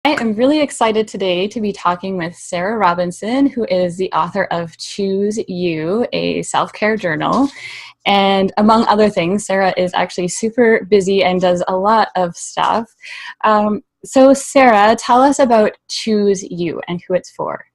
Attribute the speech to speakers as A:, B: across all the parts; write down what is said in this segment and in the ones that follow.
A: I am really excited today to be talking with Sara Robinson, who is the author of Choose You, a self-care journal. And among other things, Sara is actually super busy and does a lot of stuff. So Sara, tell us about Choose You and who it's for.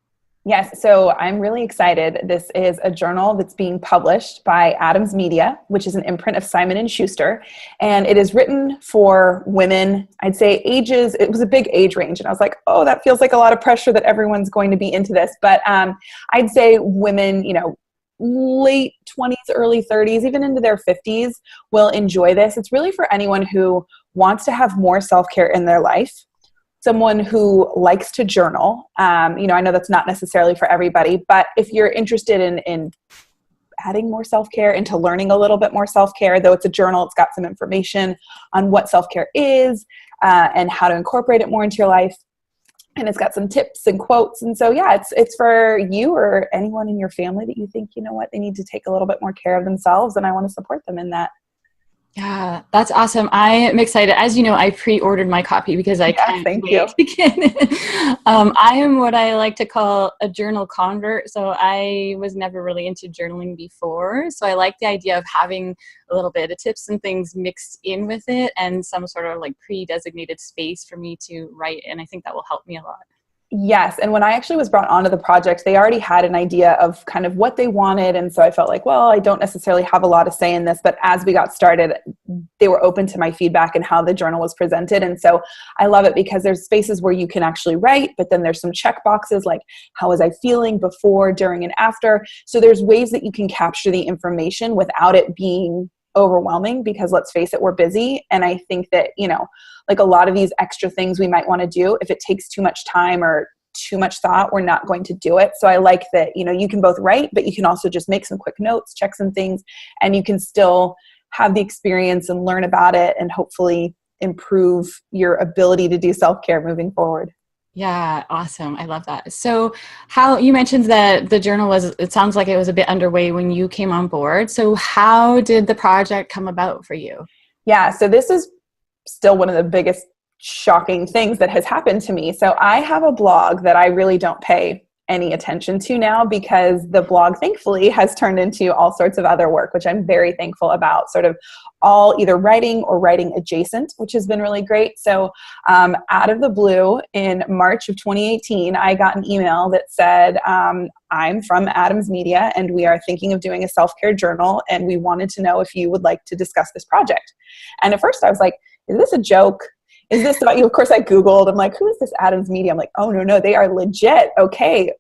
B: Yes, so I'm really excited. This is a journal that's being published by Adams Media, which is an imprint of Simon & Schuster, and it is written for women. I'd say ages, it was a big age range, and I was like, oh, that feels like a lot of pressure that everyone's going to be into this, but I'd say women, late 20s, early 30s, even into their 50s will enjoy this. It's really for anyone who wants to have more self-care in their life. Someone who likes to journal. I know that's not necessarily for everybody, but if you're interested in adding more self-care, into learning a little bit more self-care, though it's a journal, it's got some information on what self-care is and how to incorporate it more into your life. And it's got some tips and quotes. And so, yeah, it's for you or anyone in your family that you think, you know what, they need to take a little bit more care of themselves, and I want to support them in that.
A: Yeah, that's awesome. I am excited. As you know, I pre-ordered my copy because I can't wait to get it. I am what I like to call a journal convert. So I was never really into journaling before. So I like the idea of having a little bit of tips and things mixed in with it and some sort of like pre-designated space for me to write. And I think that will help me a lot.
B: Yes. And when I actually was brought onto the project, they already had an idea of kind of what they wanted. And so I felt like, well, I don't necessarily have a lot to say in this, but as we got started, they were open to my feedback and how the journal was presented. And so I love it because there's spaces where you can actually write, but then there's some check boxes like, how was I feeling before, during, and after? So there's ways that you can capture the information without it being overwhelming, because let's face it, we're busy. And I think that, like a lot of these extra things we might want to do, if it takes too much time or too much thought, we're not going to do it. So I like that, you can both write, but you can also just make some quick notes, check some things, and you can still have the experience and learn about it and hopefully improve your ability to do self-care moving forward.
A: Yeah, awesome. I love that. So how you mentioned that the journal it sounds like it was a bit underway when you came on board. So how did the project come about for you?
B: Yeah, so this is still one of the biggest shocking things that has happened to me. So I have a blog that I really don't pay any attention to now, because the blog thankfully has turned into all sorts of other work, which I'm very thankful about, sort of all either writing or writing adjacent, which has been really great. So out of the blue in March of 2018, I got an email that said, I'm from Adams Media and we are thinking of doing a self-care journal, and we wanted to know if you would like to discuss this project. And at first I was like, is this a joke? Is this about you? Of course I Googled. I'm like, who is this Adams Media? I'm like, oh, no, they are legit. Okay.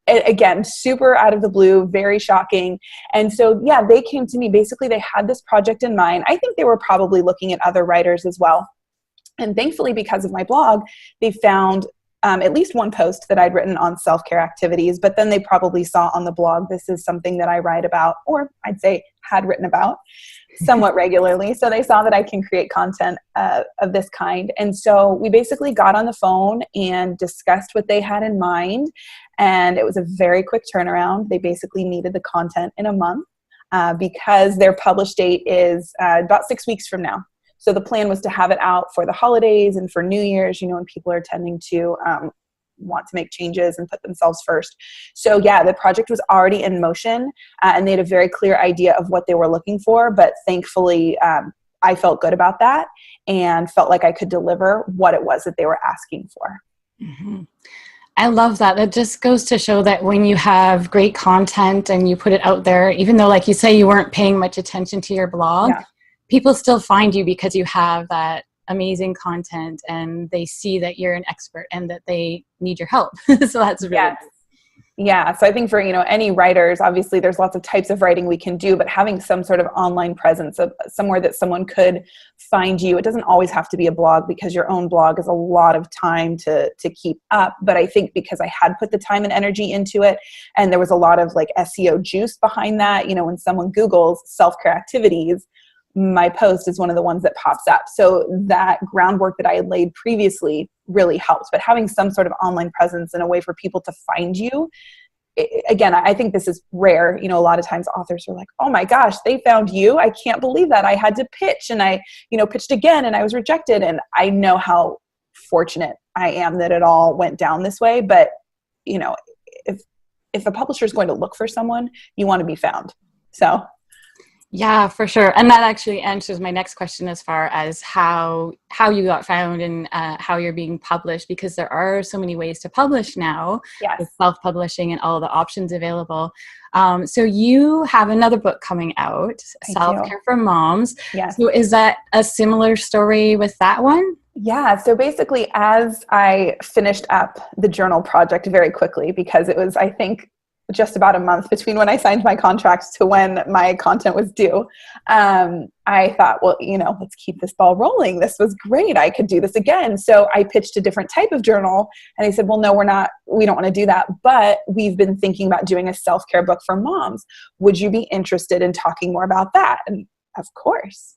B: And again, super out of the blue, very shocking. And so, yeah, they came to me. Basically, they had this project in mind. I think they were probably looking at other writers as well. And thankfully, because of my blog, they found at least one post that I'd written on self-care activities, but then they probably saw on the blog, this is something that I write about, or I'd say had written about somewhat regularly. So they saw that I can create content of this kind. And so we basically got on the phone and discussed what they had in mind. And it was a very quick turnaround. They basically needed the content in a month because their publish date is about 6 weeks from now. So the plan was to have it out for the holidays and for New Year's, when people are tending to want to make changes and put themselves first. So yeah, the project was already in motion and they had a very clear idea of what they were looking for. But thankfully, I felt good about that and felt like I could deliver what it was that they were asking for.
A: Mm-hmm. I love that. It just goes to show that when you have great content and you put it out there, even though, like you say, you weren't paying much attention to your blog, people still find you because you have that amazing content and they see that you're an expert and that they need your help. So that's really good.
B: Yeah. So I think for, any writers, obviously there's lots of types of writing we can do, but having some sort of online presence of somewhere that someone could find you, it doesn't always have to be a blog, because your own blog is a lot of time to keep up. But I think because I had put the time and energy into it, and there was a lot of like SEO juice behind that, when someone Googles self-care activities, my post is one of the ones that pops up. So that groundwork that I had laid previously really helps. But having some sort of online presence and a way for people to find you, again, I think this is rare. A lot of times authors are like, oh my gosh, they found you. I can't believe that. I had to pitch and I, pitched again and I was rejected. And I know how fortunate I am that it all went down this way. But, you know, if a publisher is going to look for someone, you want to be found. So.
A: Yeah, for sure. And that actually answers my next question as far as how you got found and how you're being published, because there are so many ways to publish now.
B: Yes.
A: With self-publishing and all the options available. So you have another book coming out, Self-Care for Moms.
B: Yes.
A: So is that a similar story with that one?
B: Yeah. So basically, as I finished up the journal project very quickly, because it was, I think, just about a month between when I signed my contract to when my content was due, I thought, well, you know, let's keep this ball rolling. This was great. I could do this again. So I pitched a different type of journal, and they said, well, no, we don't want to do that, but we've been thinking about doing a self-care book for moms. Would you be interested in talking more about that? And of course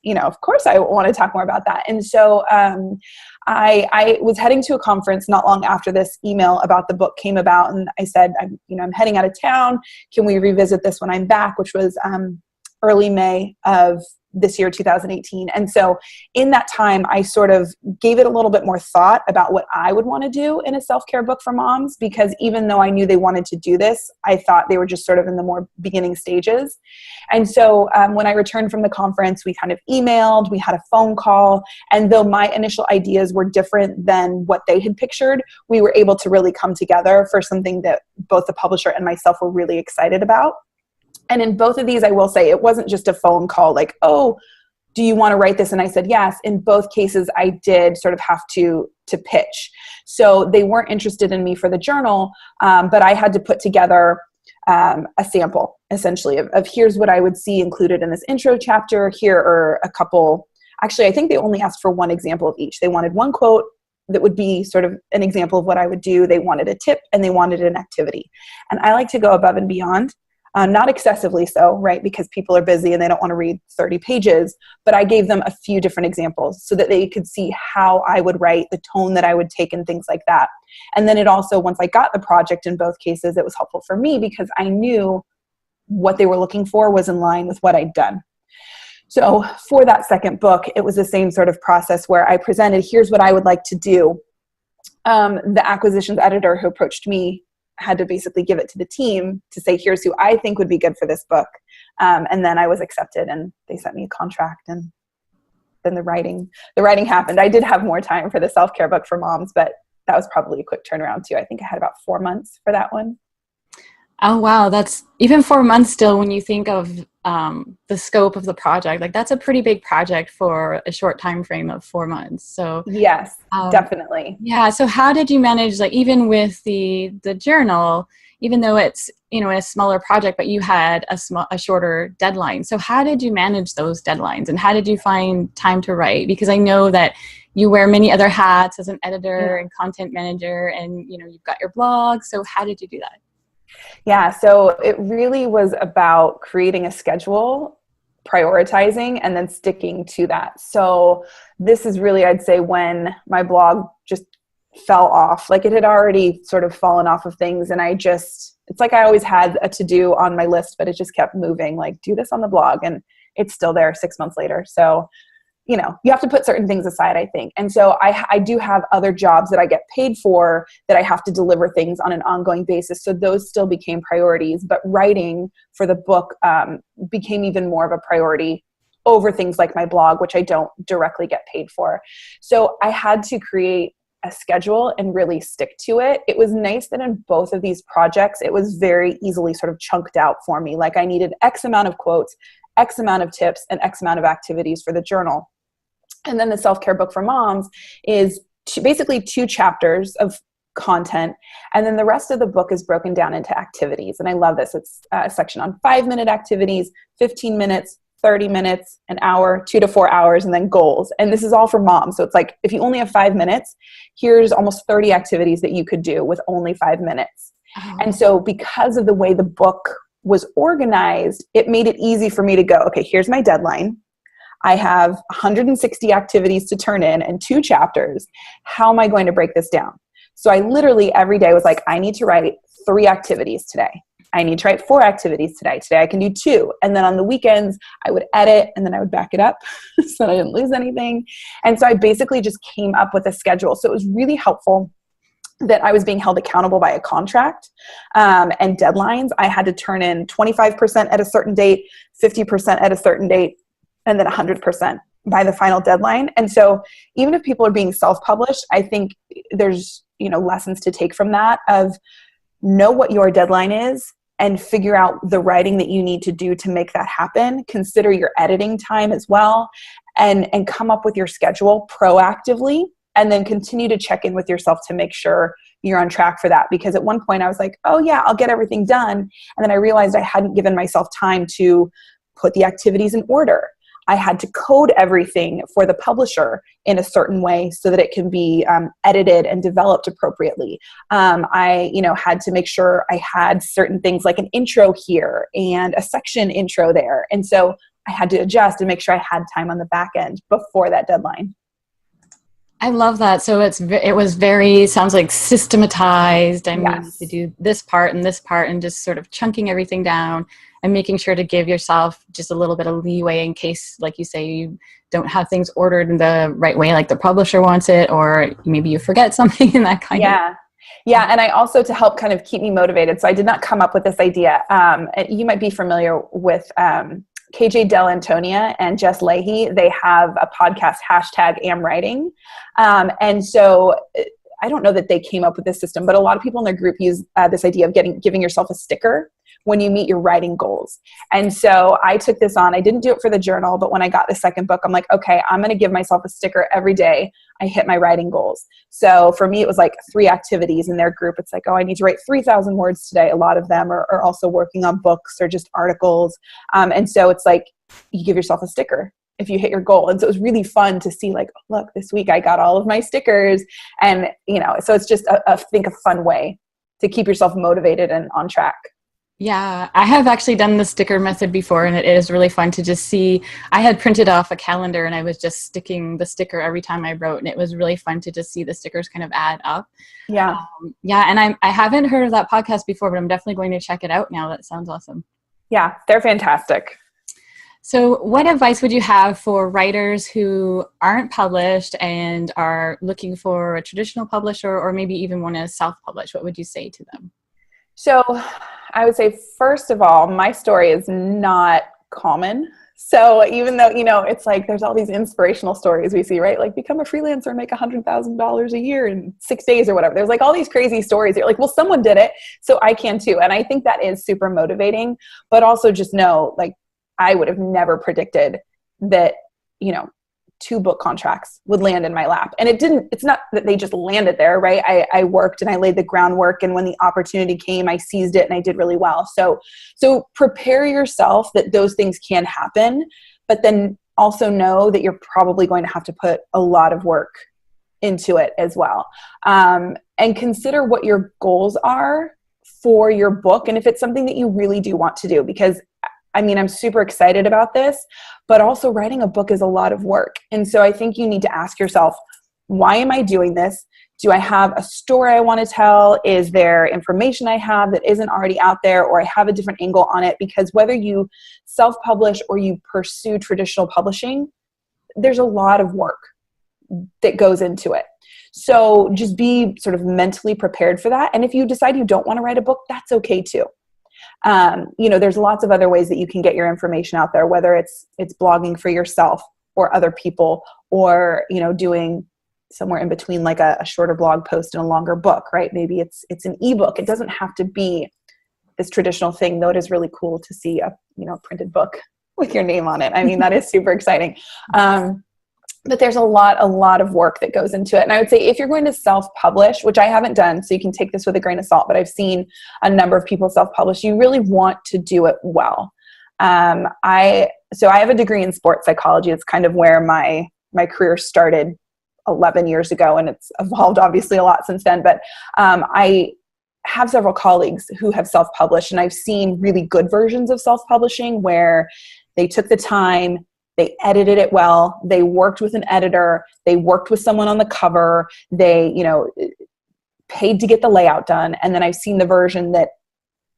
B: I want to talk more about that. And so I was heading to a conference not long after this email about the book came about. And I said, I'm heading out of town. Can we revisit this when I'm back? Which was early May of this year, 2018. And so in that time, I sort of gave it a little bit more thought about what I would want to do in a self-care book for moms, because even though I knew they wanted to do this, I thought they were just sort of in the more beginning stages. And so when I returned from the conference, we kind of emailed, we had a phone call, and though my initial ideas were different than what they had pictured, we were able to really come together for something that both the publisher and myself were really excited about. And in both of these, I will say it wasn't just a phone call like, oh, do you want to write this? And I said, yes. In both cases, I did sort of have to pitch. So they weren't interested in me for the journal, but I had to put together a sample, essentially, of here's what I would see included in this intro chapter. Here are a couple. Actually, I think they only asked for one example of each. They wanted one quote that would be sort of an example of what I would do. They wanted a tip, and they wanted an activity. And I like to go above and beyond. Not excessively so, right? Because people are busy and they don't want to read 30 pages, but I gave them a few different examples so that they could see how I would write, the tone that I would take, and things like that. And then it also, once I got the project in both cases, it was helpful for me because I knew what they were looking for was in line with what I'd done. So for that second book, it was the same sort of process where I presented, here's what I would like to do. The acquisitions editor who approached me had to basically give it to the team to say, here's who I think would be good for this book. And then I was accepted and they sent me a contract, and then the writing happened. I did have more time for the self-care book for moms, but that was probably a quick turnaround too. I think I had about 4 months for that one.
A: Oh, wow. That's even 4 months still when you think of the scope of the project. Like, that's a pretty big project for a short time frame of 4 months. So
B: yes, definitely.
A: Yeah. So how did you manage, like, even with the journal, even though it's, a smaller project, but you had a shorter deadline. So how did you manage those deadlines, and how did you find time to write? Because I know that you wear many other hats as an editor and content manager, and, you've got your blog. So how did you do that?
B: Yeah, so it really was about creating a schedule, prioritizing, and then sticking to that. So this is really, I'd say, when my blog just fell off. Like, it had already sort of fallen off of things, and it's like I always had a to-do on my list, but it just kept moving, like, do this on the blog, and it's still there 6 months later. So you have to put certain things aside, I think. And so I do have other jobs that I get paid for that I have to deliver things on an ongoing basis. So those still became priorities. But writing for the book became even more of a priority over things like my blog, which I don't directly get paid for. So I had to create a schedule and really stick to it. It was nice that in both of these projects, it was very easily sort of chunked out for me. Like, I needed X amount of quotes, X amount of tips, and X amount of activities for the journal. And then the self-care book for moms is basically 2 chapters of content. And then the rest of the book is broken down into activities. And I love this. It's a section on 5-minute activities, 15 minutes, 30 minutes, an hour, 2 to 4 hours, and then goals. And this is all for moms. So it's like, if you only have 5 minutes, here's almost 30 activities that you could do with only 5 minutes. Oh. And so because of the way the book was organized, it made it easy for me to go, okay, here's my deadline. I have 160 activities to turn in and 2 chapters. How am I going to break this down? So I literally every day was like, I need to write 3 activities today. I need to write 4 activities today. Today I can do 2. And then on the weekends, I would edit and then I would back it up so that I didn't lose anything. And so I basically just came up with a schedule. So it was really helpful that I was being held accountable by a contract and deadlines. I had to turn in 25% at a certain date, 50% at a certain date, and then 100% by the final deadline. And so even if people are being self-published, I think there's, lessons to take from that of know what your deadline is and figure out the writing that you need to do to make that happen. Consider your editing time as well, and come up with your schedule proactively, and then continue to check in with yourself to make sure you're on track for that. Because at one point I was like, oh yeah, I'll get everything done. And then I realized I hadn't given myself time to put the activities in order. I had to code everything for the publisher in a certain way so that it can be edited and developed appropriately. I, had to make sure I had certain things like an intro here and a section intro there. And so I had to adjust and make sure I had time on the back end before that deadline.
A: I love that. So it was very, sounds like systematized. I mean, to do this part and just sort of chunking everything down and making sure to give yourself just a little bit of leeway in case, like you say, you don't have things ordered in the right way, like the publisher wants it, or maybe you forget something in that kind of.
B: Yeah. And I also, to help kind of keep me motivated, so I did not come up with this idea. You might be familiar with KJ Del Antonia and Jess Leahy. They have a podcast, #AmWriting. And so I don't know that they came up with this system, but a lot of people in their group use this idea of giving yourself a sticker when you meet your writing goals. And so I took this on. I didn't do it for the journal, but when I got the second book, I'm like, okay, I'm going to give myself a sticker every day I hit my writing goals. So for me, it was like 3 activities in their group. It's like, oh, I need to write 3,000 words today. A lot of them are also working on books or just articles. And so it's like, you give yourself a sticker if you hit your goal. And so it was really fun to see, like, look, this week I got all of my stickers. And, so it's just I think a fun way to keep yourself motivated and on track.
A: Yeah, I have actually done the sticker method before, and it is really fun to just see. I had printed off a calendar and I was just sticking the sticker every time I wrote, and it was really fun to just see the stickers kind of add up.
B: Yeah.
A: And I haven't heard of that podcast before, but I'm definitely going to check it out now. That sounds awesome.
B: Yeah, they're fantastic.
A: So what advice would you have for writers who aren't published and are looking for a traditional publisher, or maybe even want to self-publish? What would you say to them?
B: So I would say, first of all, my story is not common. So even though, it's like there's all these inspirational stories we see, right? Like, become a freelancer and make $100,000 a year in 6 days or whatever. There's like all these crazy stories. You're like, well, someone did it, so I can too. And I think that is super motivating, but also just know, like, I would have never predicted that, 2 book contracts would land in my lap. And it's not that they just landed there, right? I worked and I laid the groundwork, and when the opportunity came, I seized it and I did really well. So prepare yourself that those things can happen, but then also know that you're probably going to have to put a lot of work into it as well. And consider what your goals are for your book, and if it's something that you really do want to do, because I'm super excited about this, but also writing a book is a lot of work. And so I think you need to ask yourself, why am I doing this? Do I have a story I want to tell? Is there information I have that isn't already out there, or I have a different angle on it? Because whether you self-publish or you pursue traditional publishing, there's a lot of work that goes into it. So just be sort of mentally prepared for that. And if you decide you don't want to write a book, that's okay too. There's lots of other ways that you can get your information out there, whether it's blogging for yourself or other people, or, doing somewhere in between, like a shorter blog post and a longer book, right? Maybe it's an ebook. It doesn't have to be this traditional thing, though it is really cool to see a printed book with your name on it. That is super exciting. But there's a lot of work that goes into it. And I would say, if you're going to self-publish, which I haven't done, so you can take this with a grain of salt, but I've seen a number of people self-publish, you really want to do it well. I have a degree in sports psychology. It's kind of where my career started 11 years ago, and it's evolved obviously a lot since then. But I have several colleagues who have self-published, and I've seen really good versions of self-publishing where they took the time, they edited it well, they worked with an editor, they worked with someone on the cover, they, paid to get the layout done. And then I've seen the version that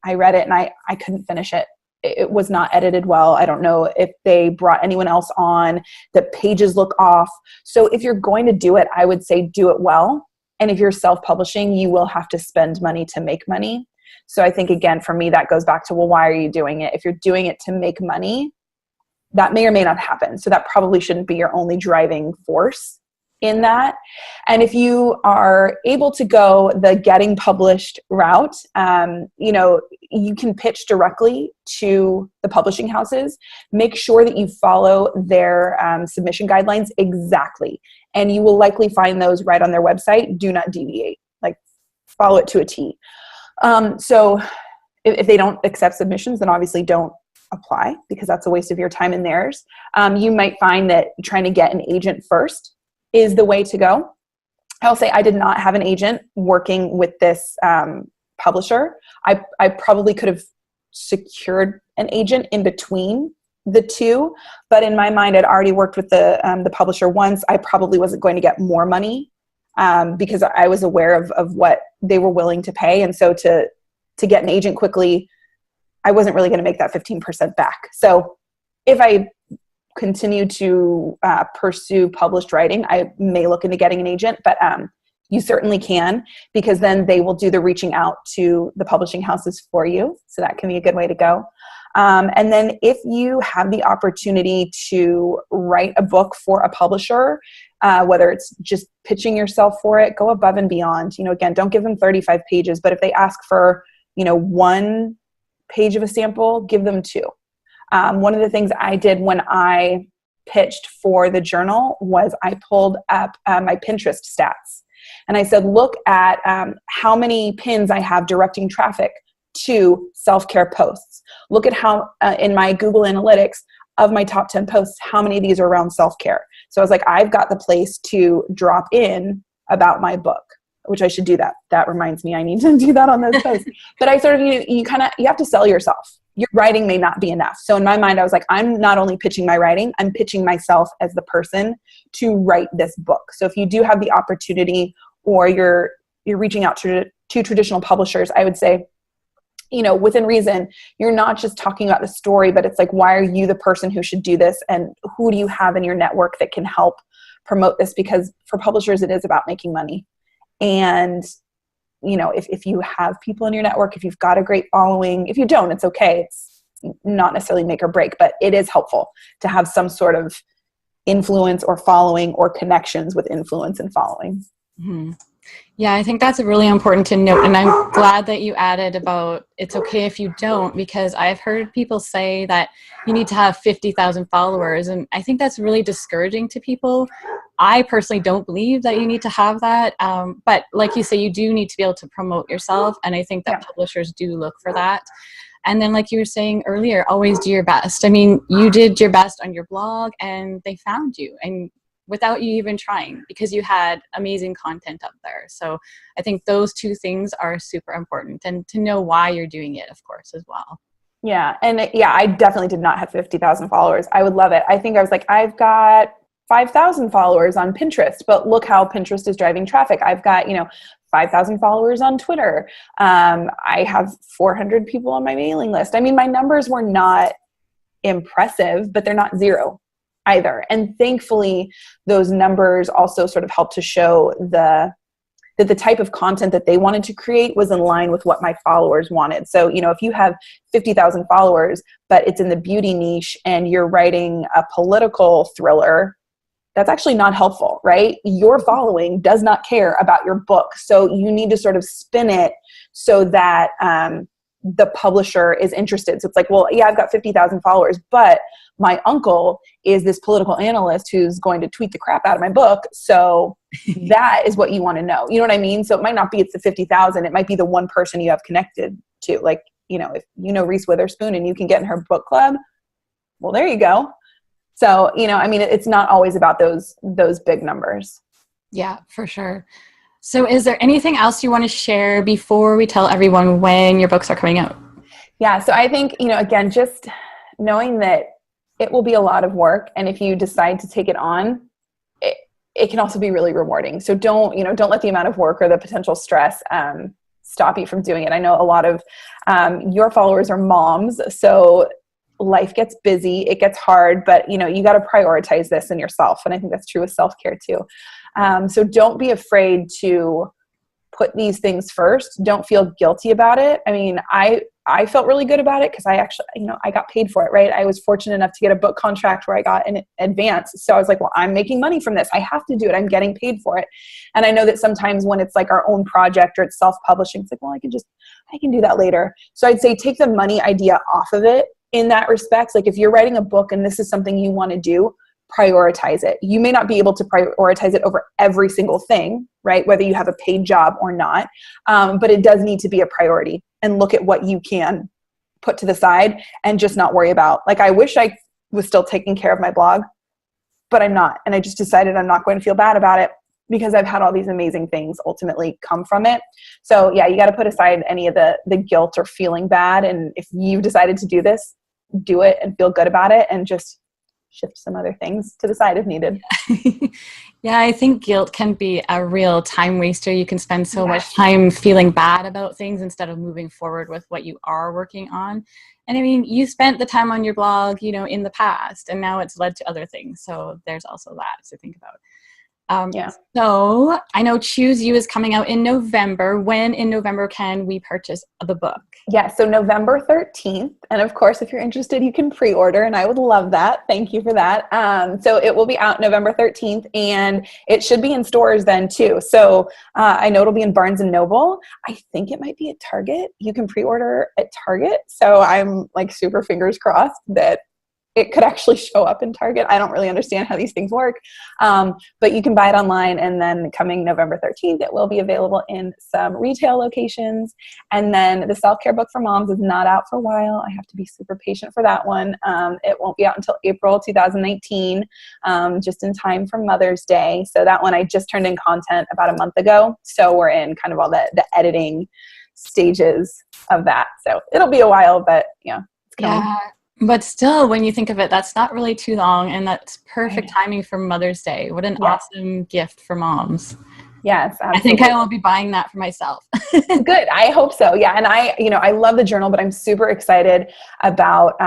B: I read it and I couldn't finish it. It was not edited well. I don't know if they brought anyone else on. The pages look off. So if you're going to do it, I would say do it well. And if you're self-publishing, you will have to spend money to make money. So I think, again, for me, that goes back to, well, why are you doing it? If you're doing it to make money, that may or may not happen. So that probably shouldn't be your only driving force in that. And if you are able to go the getting published route, you can pitch directly to the publishing houses. Make sure that you follow their submission guidelines exactly. And you will likely find those right on their website. Do not deviate, like follow it to a T. So if they don't accept submissions, then obviously don't apply, because that's a waste of your time and theirs. You might find that trying to get an agent first is the way to go. I'll say I did not have an agent working with this publisher. I probably could have secured an agent in between the two, but in my mind, I'd already worked with the publisher once. I probably wasn't going to get more money because I was aware of what they were willing to pay. And so to get an agent quickly, I wasn't really going to make that 15% back. So if I continue to pursue published writing, I may look into getting an agent, but you certainly can, because then they will do the reaching out to the publishing houses for you. So that can be a good way to go. And then if you have the opportunity to write a book for a publisher, whether it's just pitching yourself for it, go above and beyond. Again, don't give them 35 pages, but if they ask for, 1 page of a sample, give them 2. One of the things I did when I pitched for the journal was I pulled up my Pinterest stats. And I said, look at how many pins I have directing traffic to self-care posts. Look at how in my Google Analytics of my top 10 posts, how many of these are around self-care. So I was like, I've got the place to drop in about my book, which I should do that. That reminds me, I need to do that on those posts. But I sort of, you have to sell yourself. Your writing may not be enough. So in my mind, I was like, I'm not only pitching my writing, I'm pitching myself as the person to write this book. So if you do have the opportunity, or you're reaching out to traditional publishers, I would say, within reason, you're not just talking about the story, but it's like, why are you the person who should do this? And who do you have in your network that can help promote this? Because for publishers, it is about making money. And if you have people in your network, if you've got a great following, if you don't, it's okay. It's not necessarily make or break, but it is helpful to have some sort of influence or following, or connections with influence and following.
A: Mm-hmm. Yeah, I think that's really important to note. And I'm glad that you added about it's okay if you don't, because I've heard people say that you need to have 50,000 followers. And I think that's really discouraging to people. I personally don't believe that you need to have that. But like you say, you do need to be able to promote yourself. And I think that publishers do look for that. And then like you were saying earlier, always do your best. I mean, you did your best on your blog and they found you, and without you even trying, because you had amazing content up there. So I think those two things are super important, and to know why you're doing it, of course, as well.
B: Yeah. And I definitely did not have 50,000 followers. I would love it. I think I was like, I've got 5,000 followers on Pinterest, but look how Pinterest is driving traffic. I've got, 5,000 followers on Twitter. I have 400 people on my mailing list. I mean, my numbers were not impressive, but they're not zero either. And thankfully, those numbers also sort of help to show that the type of content that they wanted to create was in line with what my followers wanted. So, if you have 50,000 followers, but it's in the beauty niche and you're writing a political thriller, that's actually not helpful, right? Your following does not care about your book. So you need to sort of spin it so that the publisher is interested. So it's like, well, yeah, I've got 50,000 followers, but my uncle is this political analyst who's going to tweet the crap out of my book. So that is what you want to know. You know what I mean? So it might not be it's the 50,000. It might be the one person you have connected to. Like, if Reese Witherspoon and you can get in her book club, well, there you go. So, it's not always about those big numbers.
A: Yeah, for sure. So is there anything else you want to share before we tell everyone when your books are coming out?
B: Yeah. So I think, again, just knowing that it will be a lot of work. And if you decide to take it on, it can also be really rewarding. So don't let the amount of work or the potential stress stop you from doing it. I know a lot of your followers are moms, so life gets busy, it gets hard, but you got to prioritize this in yourself. And I think that's true with self-care too. So don't be afraid to put these things first. Don't feel guilty about it. I mean, I felt really good about it because I actually, I got paid for it, right? I was fortunate enough to get a book contract where I got an advance. So I was like, well, I'm making money from this. I have to do it. I'm getting paid for it. And I know that sometimes when it's like our own project or it's self-publishing, it's like, well, I can do that later. So I'd say take the money idea off of it in that respect. Like if you're writing a book and this is something you want to do, prioritize it. You may not be able to prioritize it over every single thing, right? Whether you have a paid job or not, but it does need to be a priority, and look at what you can put to the side and just not worry about. Like, I wish I was still taking care of my blog, but I'm not. And I just decided I'm not going to feel bad about it because I've had all these amazing things ultimately come from it. So yeah, you got to put aside any of the guilt or feeling bad. And if you've decided to do this, do it and feel good about it, and just shift some other things to the side if needed.
A: Yeah, I think guilt can be a real time waster. You can spend so much time feeling bad about things instead of moving forward with what you are working on. And I mean, you spent the time on your blog, in the past, and now it's led to other things. So there's also that to think about. So I know Choose You is coming out in November. When in November can we purchase the book?
B: Yeah, so November 13th. And of course, if you're interested, you can pre-order, and I would love that. Thank you for that. So it will be out November 13th, and it should be in stores then too. So I know it'll be in Barnes & Noble. I think it might be at Target. You can pre-order at Target. So I'm like super fingers crossed that it could actually show up in Target. I don't really understand how these things work. But you can buy it online, and then coming November 13th, it will be available in some retail locations. And then the self-care book for moms is not out for a while. I have to be super patient for that one. It won't be out until April 2019, just in time for Mother's Day. So that one, I just turned in content about a month ago. So we're in kind of all the editing stages of that. So it'll be a while, but it's coming.
A: Yeah. But still, when you think of it, that's not really too long, and that's perfect timing for Mother's Day. What an awesome gift for moms.
B: Yes, absolutely.
A: I think I will be buying that for myself.
B: Good. I hope so. Yeah. And I love the journal, but I'm super excited about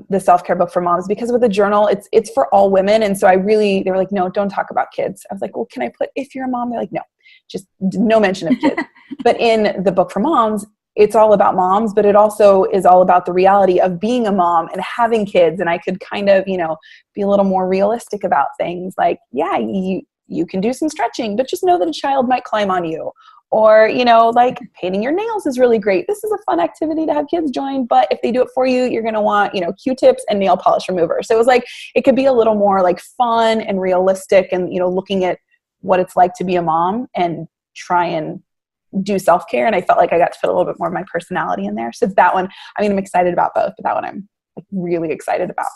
B: the self-care book for moms, because with the journal, it's for all women. And so they were like, no, don't talk about kids. I was like, well, can I put if you're a mom? They're like, no, just no mention of kids. But in the book for moms, it's all about moms, but it also is all about the reality of being a mom and having kids. And I could kind of, be a little more realistic about things like, yeah, you can do some stretching, but just know that a child might climb on you. Or, like painting your nails is really great. This is a fun activity to have kids join, but if they do it for you, you're going to want, Q-tips and nail polish remover. So it was like, it could be a little more like fun and realistic and, looking at what it's like to be a mom and try and do self-care. And I felt like I got to put a little bit more of my personality in there. So that one, I'm excited about both, but that one I'm like really excited about.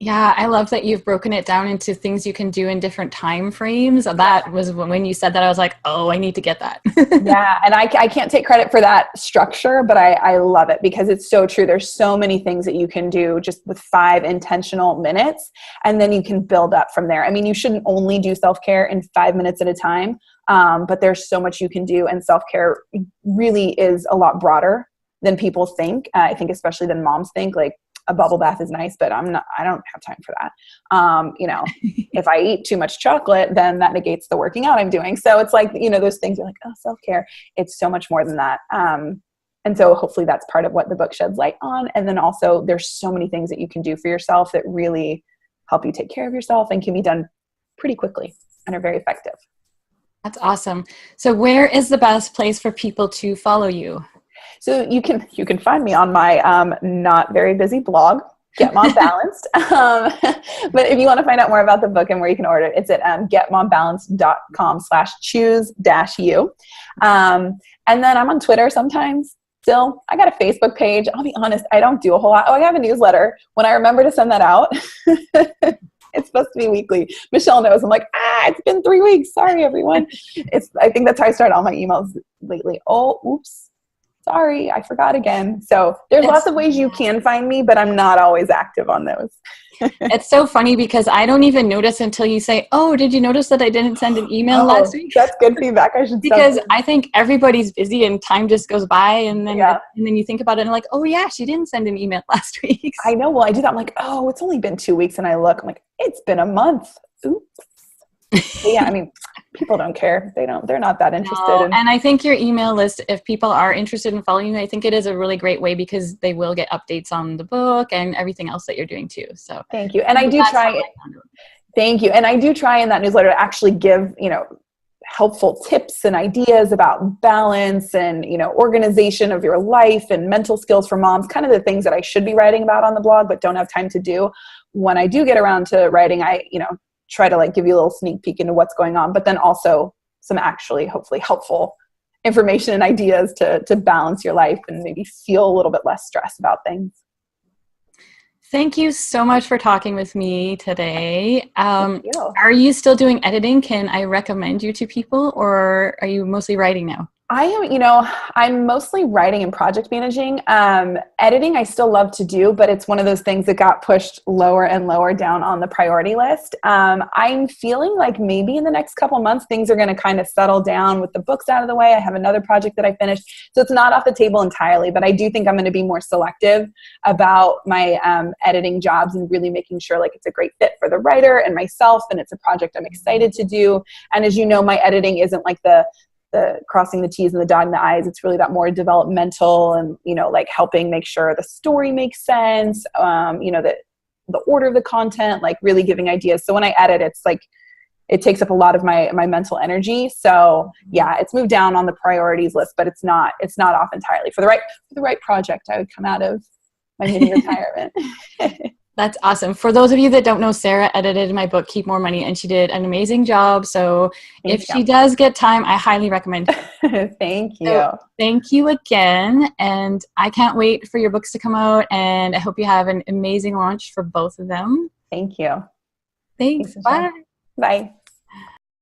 A: Yeah, I love that you've broken it down into things you can do in different time frames. That was when you said that, I was like, oh, I need to get that.
B: Yeah, and I can't take credit for that structure, but I love it because it's so true. There's so many things that you can do just with 5 intentional minutes, and then you can build up from there. I mean, you shouldn't only do self-care in 5 minutes at a time, but there's so much you can do, and self-care really is a lot broader than people think. I think especially than moms think. Like, a bubble bath is nice, but I don't have time for that. If I eat too much chocolate, then that negates the working out I'm doing. So it's like, those things are like, oh, self-care. It's so much more than that. And so hopefully that's part of what the book sheds light on. And then also there's so many things that you can do for yourself that really help you take care of yourself and can be done pretty quickly and are very effective.
A: That's awesome. So where is the best place for people to follow you?
B: So you can find me on my not very busy blog, Get Mom Balanced. But if you want to find out more about the book and where you can order it, it's at getmombalanced.com/choose-you. And then I'm on Twitter sometimes. Still, I got a Facebook page. I'll be honest, I don't do a whole lot. Oh, I have a newsletter. When I remember to send that out, it's supposed to be weekly. Michelle knows. I'm like, it's been 3 weeks. Sorry, everyone. I think that's how I start all my emails lately. Oh, oops. sorry, I forgot again. So there's lots of ways you can find me, but I'm not always active on those.
A: It's so funny because I don't even notice until you say, oh, did you notice that I didn't send an email last week?
B: That's good feedback. I should
A: because I think everybody's busy and time just goes by, and then you think about it and like, oh yeah, she didn't send an email last week.
B: I know. Well, I do that. I'm like, oh, it's only been 2 weeks, and I look, I'm like, it's been a month. Oops. But yeah, I mean, people don't care. They're not that interested.
A: And I think your email list, if people are interested in following you, I think it is a really great way because they will get updates on the book and everything else that you're doing too. So
B: thank you. And I do try. Thank you. And I do try in that newsletter to actually give, helpful tips and ideas about balance and, organization of your life and mental skills for moms, kind of the things that I should be writing about on the blog, but don't have time to do. When I do get around to writing, I, try to like give you a little sneak peek into what's going on, but then also some actually hopefully helpful information and ideas to balance your life and maybe feel a little bit less stressed about things.
A: Thank you so much for talking with me today. Are you still doing editing? Can I recommend you to people, or are you mostly writing now?
B: I am, I'm mostly writing and project managing. Editing, I still love to do, but it's one of those things that got pushed lower and lower down on the priority list. I'm feeling like maybe in the next couple months, things are going to kind of settle down with the books out of the way. I have another project that I finished, so it's not off the table entirely, but I do think I'm going to be more selective about my editing jobs and really making sure like it's a great fit for the writer and myself, and it's a project I'm excited to do. And as you know, my editing isn't like the crossing the T's and the dotting the I's. It's really that more developmental and, like helping make sure the story makes sense, the order of the content, like really giving ideas. So when I edit, it's like, it takes up a lot of my mental energy. So yeah, it's moved down on the priorities list, but it's not off entirely. For the right project, I would come out of my mini retirement.
A: That's awesome. For those of you that don't know, Sara edited my book, Keep More Money, and she did an amazing job. So if she does get time, I highly recommend it.
B: Thank you.
A: So, thank you again. And I can't wait for your books to come out. And I hope you have an amazing launch for both of them.
B: Thank you.
A: Thanks. Bye.
B: Bye.